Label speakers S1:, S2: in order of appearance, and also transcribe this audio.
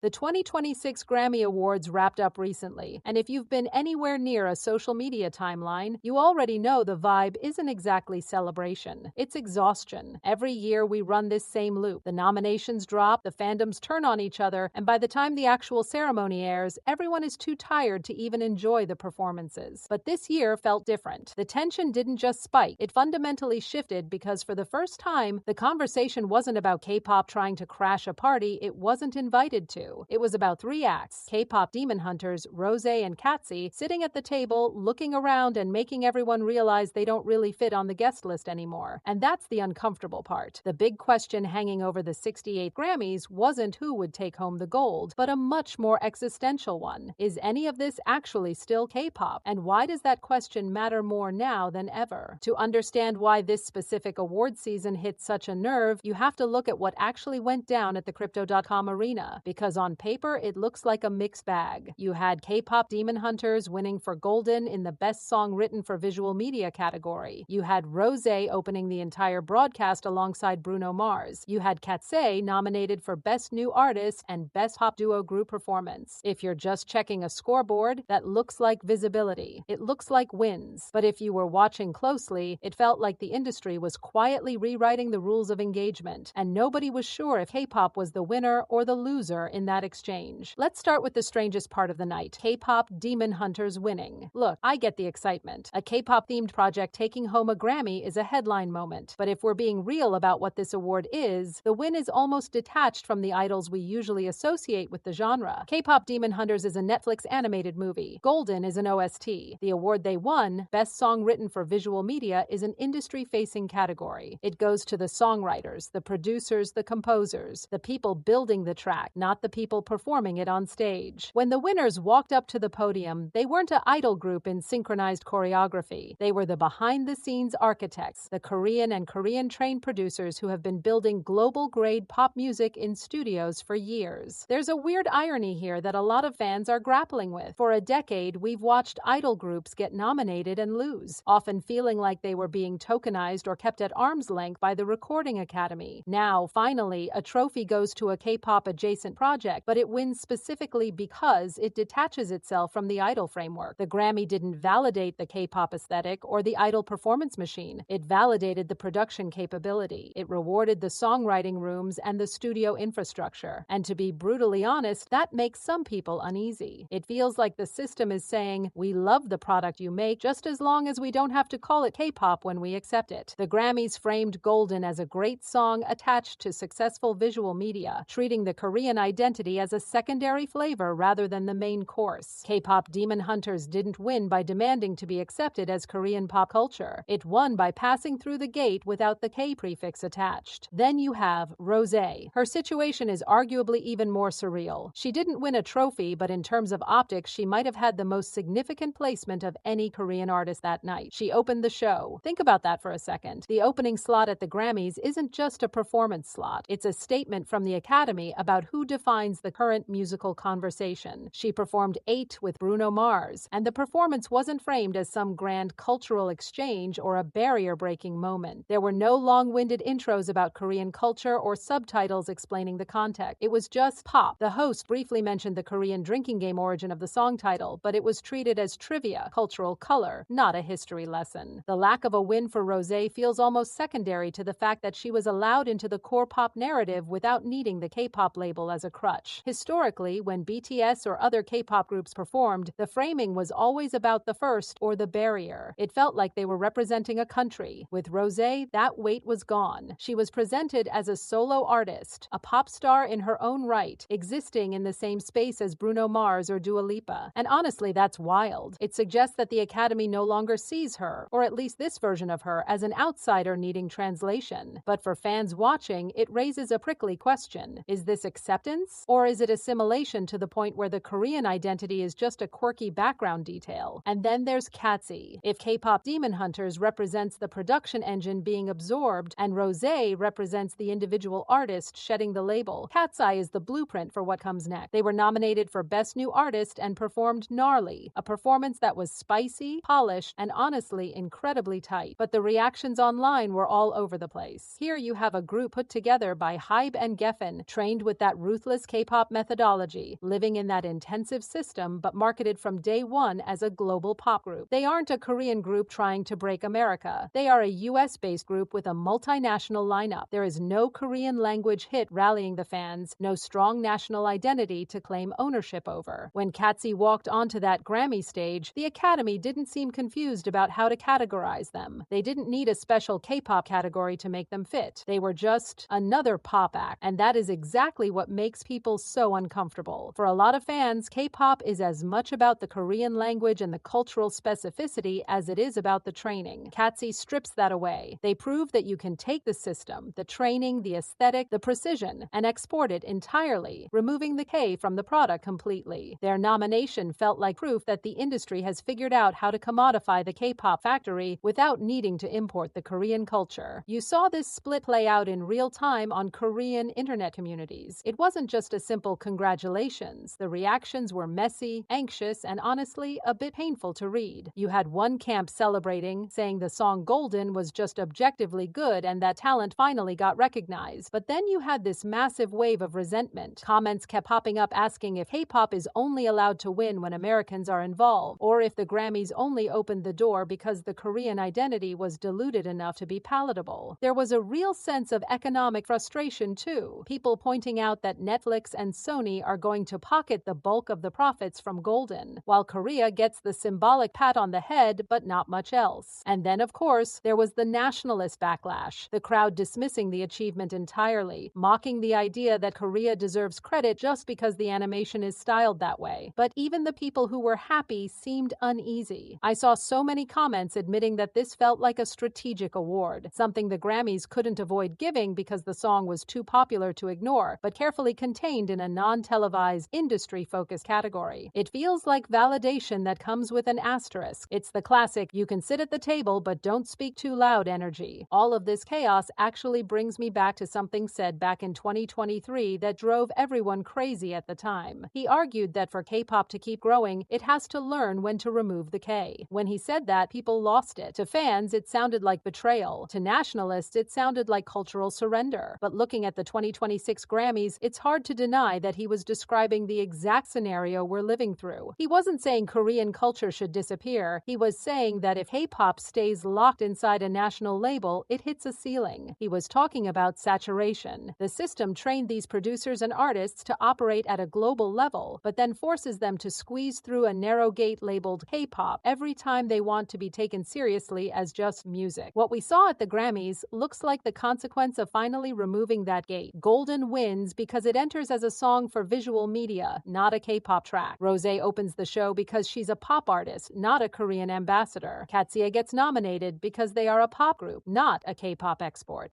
S1: The 2026 Grammy Awards wrapped up recently, and if you've been anywhere near a social media timeline, you already know the vibe isn't exactly celebration. It's exhaustion. Every year we run this same loop. The nominations drop, the fandoms turn on each other, and by the time the actual ceremony airs, everyone is too tired to even enjoy the performances. But this year felt different. The tension didn't just spike, it fundamentally shifted because for the first time, the conversation wasn't about K-pop trying to crash a party it wasn't invited to. It was about three acts: K-pop demon hunters, Rosé and Katseye, sitting at the table, looking around and making everyone realize they don't really fit on the guest list anymore. And that's the uncomfortable part. The big question hanging over the 68th Grammys wasn't who would take home the gold, but a much more existential one. Is any of this actually still K-pop? And why does that question matter more now than ever? To understand why this specific award season hit such a nerve, you have to look at what actually went down at the Crypto.com arena, because on paper, it looks like a mixed bag. You had K-pop Demon Hunters winning for Golden in the Best Song Written for Visual Media category. You had Rosé opening the entire broadcast alongside Bruno Mars. You had Katseye nominated for Best New Artist and Best Pop Duo Group Performance. If you're just checking a scoreboard, that looks like visibility. It looks like wins. But if you were watching closely, it felt like the industry was quietly rewriting the rules of engagement, and nobody was sure if K-pop was the winner or the loser in that exchange. Let's start with the strangest part of the night: K-pop Demon Hunters winning. Look, I get the excitement. A K-pop themed project taking home a Grammy is a headline moment. But if we're being real about what this award is, the win is almost detached from the idols we usually associate with the genre. K-pop Demon Hunters is a Netflix animated movie. Golden is an OST. The award they won, Best Song Written for Visual Media, is an industry-facing category. It goes to the songwriters, the producers, the composers, the people building the track, not the people performing it on stage. When the winners walked up to the podium, they weren't an idol group in synchronized choreography. They were the behind-the-scenes architects, the Korean and Korean-trained producers who have been building global-grade pop music in studios for years. There's a weird irony here that a lot of fans are grappling with. For a decade, we've watched idol groups get nominated and lose, often feeling like they were being tokenized or kept at arm's length by the Recording Academy. Now, finally, a trophy goes to a K-pop adjacent project, but it wins specifically because it detaches itself from the idol framework. The Grammy didn't validate the K-pop aesthetic or the idol performance machine. It validated the production capability. It rewarded the songwriting rooms and the studio infrastructure. And to be brutally honest, that makes some people uneasy. It feels like the system is saying, we love the product you make just as long as we don't have to call it K-pop when we accept it. The Grammys framed Golden as a great song attached to successful visual media, treating the Korean identity as a secondary flavor rather than the main course. K-pop Demon Hunters didn't win by demanding to be accepted as Korean pop culture. It won by passing through the gate without the K prefix attached. Then you have Rosé. Her situation is arguably even more surreal. She didn't win a trophy, but in terms of optics, she might have had the most significant placement of any Korean artist that night. She opened the show. Think about that for a second. The opening slot at the Grammys isn't just a performance slot. It's a statement from the Academy about who defines the current musical conversation. She performed 8 with Bruno Mars, and the performance wasn't framed as some grand cultural exchange or a barrier-breaking moment. There were no long-winded intros about Korean culture or subtitles explaining the context. It was just pop. The host briefly mentioned the Korean drinking game origin of the song title, but it was treated as trivia, cultural color, not a history lesson. The lack of a win for Rosé feels almost secondary to the fact that she was allowed into the core pop narrative without needing the K-pop label as a crutch. Historically, when BTS or other K-pop groups performed, the framing was always about the first or the barrier. It felt like they were representing a country. With Rosé, that weight was gone. She was presented as a solo artist, a pop star in her own right, existing in the same space as Bruno Mars or Dua Lipa. And honestly, that's wild. It suggests that the Academy no longer sees her, or at least this version of her, as an outsider needing translation. But for fans watching, it raises a prickly question. Is this acceptance, or is it assimilation to the point where the Korean identity is just a quirky background detail? And then there's Katseye. If K-pop Demon Hunters represents the production engine being absorbed and Rosé represents the individual artist shedding the label, Katseye is the blueprint for what comes next. They were nominated for Best New Artist and performed Gnarly, a performance that was spicy, polished, and honestly incredibly tight. But the reactions online were all over the place. Here you have a group put together by Hybe and Geffen, trained with that ruthless K-pop methodology, living in that intensive system but marketed from day one as a global pop group. They aren't a Korean group trying to break America. They are a US-based group with a multinational lineup. There is no Korean language hit rallying the fans, no strong national identity to claim ownership over. When Katseye walked onto that Grammy stage, the Academy didn't seem confused about how to categorize them. They didn't need a special K-pop category to make them fit. They were just another pop act, and that is exactly what makes people so uncomfortable. For a lot of fans, K-pop is as much about the Korean language and the cultural specificity as it is about the training. Katseye strips that away. They prove that you can take the system, the training, the aesthetic, the precision, and export it entirely, removing the K from the product completely. Their nomination felt like proof that the industry has figured out how to commodify the K-pop factory without needing to import the Korean culture. You saw this split play out in real time on Korean internet communities. It wasn't just a simple congratulations. The reactions were messy, anxious, and honestly a bit painful to read. You had one camp celebrating, saying the song Golden was just objectively good and that talent finally got recognized. But then you had this massive wave of resentment. Comments kept popping up asking if K-pop is only allowed to win when Americans are involved, or if the Grammys only opened the door because the Korean identity was diluted enough to be palatable. There was a real sense of economic frustration too. People pointing out that Netflix and Sony are going to pocket the bulk of the profits from Golden, while Korea gets the symbolic pat on the head but not much else. And then, of course, there was the nationalist backlash, the crowd dismissing the achievement entirely, mocking the idea that Korea deserves credit just because the animation is styled that way. But even the people who were happy seemed uneasy. I saw so many comments admitting that this felt like a strategic award, something the Grammys couldn't avoid giving because the song was too popular to ignore, but carefully contained in a non-televised, industry-focused category. It feels like validation that comes with an asterisk. It's the classic, you can sit at the table but don't speak too loud energy. All of this chaos actually brings me back to something said back in 2023 that drove everyone crazy at the time. He argued that for K-pop to keep growing, it has to learn when to remove the K. When he said that, people lost it. To fans, it sounded like betrayal. To nationalists, it sounded like cultural surrender. But looking at the 2026 Grammys, it's hard to deny that he was describing the exact scenario we're living through. He wasn't saying Korean culture should disappear. He was saying that if K-pop stays locked inside a national label, it hits a ceiling. He was talking about saturation. The system trained these producers and artists to operate at a global level, but then forces them to squeeze through a narrow gate labeled K-pop every time they want to be taken seriously as just music. What we saw at the Grammys looks like the consequence of finally removing that gate. Golden wins because it enters as a song for visual media, not a K-pop track. Rosé opens the show because she's a pop artist, not a Korean ambassador. Katseye gets nominated because they are a pop group, not a K-pop export.